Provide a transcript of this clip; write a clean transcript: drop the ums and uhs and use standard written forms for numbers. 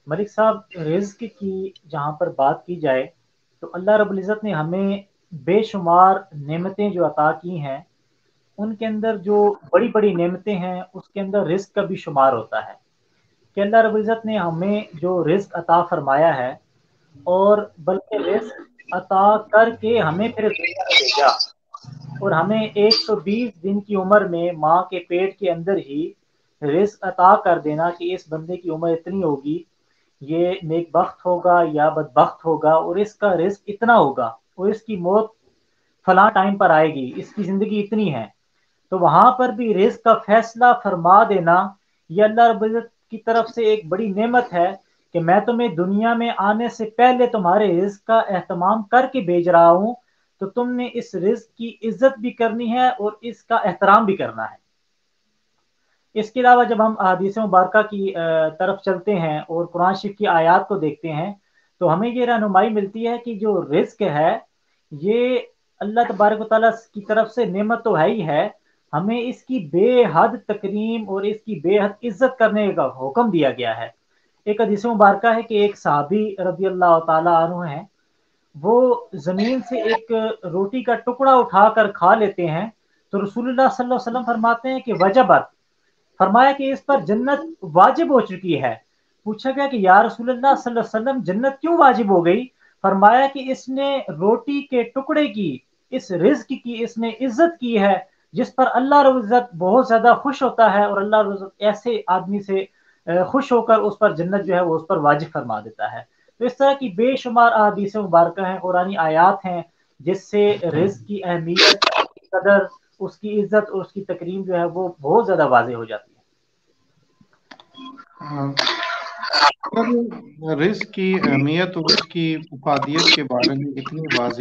मलिक साहब, रिज़्क की जहाँ पर बात की जाए तो अल्लाह रब्बुल इज़्ज़त ने हमें बेशुमार नेमतें जो अता की हैं, उनके अंदर जो बड़ी-बड़ी नेमतें हैं, उसके अंदर रिज़्क का भी शुमार होता है कि अल्लाह रब्बुल इज़्ज़त ने हमें जो रिज़्क अता फ़रमाया है और बल्कि रिज़्क अता करके हमें फिर दुनिया में भेजा और हमें 120 दिन की उम्र में माँ के पेट के अंदर ही रिज़्क अता कर देना कि इस बंदे की उम्र इतनी होगी, ये नेकबख्त होगा या बदबख्त होगा और इसका रिज़्क इतना होगा और इसकी मौत फलां टाइम पर आएगी, इसकी ज़िंदगी इतनी है। तो वहाँ पर भी रिज़्क का फ़ैसला फ़रमा देना, ये अल्लाह रब्बुल इज़्ज़त की तरफ से एक बड़ी नेमत है कि मैं तुम्हें दुनिया में आने से पहले तुम्हारे रिज़्क का एहतमाम करके भेज रहा हूँ, तो तुमने इस रिज़्क की इज़्ज़त भी करनी है और इसका एहतराम भी करना है। इसके अलावा जब हम अहादीस मुबारका की तरफ चलते हैं और कुरान शरीफ की आयत को देखते हैं, तो हमें ये रहनुमाई मिलती है कि जो रिज़्क है, ये अल्लाह तबारक व तआला की तरफ से नेमत तो है ही है, हमें इसकी बेहद तकरीम और इसकी बेहद इज़्ज़त करने का हुक्म दिया गया है। एक हदीस मुबारका है कि एक सहाबी रज़ी अल्लाह तआला अन्हु हैं, वो ज़मीन से एक रोटी का टुकड़ा उठाकर खा लेते हैं, तो रसूलुल्लाह सल्लल्लाहु अलैहि वसल्लम फरमाते हैं कि वजबत, फरमाया कि इस पर जन्नत वाजिब हो चुकी है। पूछा गया कि या रसूलल्लाह सल्लल्लाहु अलैहि वसल्लम जन्नत क्यों वाजिब हो गई? फरमाया कि इसने रोटी के टुकड़े की, इस रिज़्क की इसने इज़्ज़त की है, जिस पर अल्लाह रब्बुल इज़्ज़त बहुत ज़्यादा खुश होता है और अल्लाह रब्बुल इज़्ज़त ऐसे आदमी से खुश होकर उस पर जन्नत जो है वो उस पर वाजिब फरमा देता है। तो इस तरह की बेशुमार अहादीस मुबारक हैं, कुरानी आयात हैं, जिससे रिज़्क की अहमियत, उसकी कदर, उसकी इज़्ज़त और उसकी तकरीम जो है वो बहुत ज़्यादा वाज़ेह हो जाती है। हाँ, पर रिस्क की अहमियत और उसकी अफादियत के बारे में इतनी वाज़ेह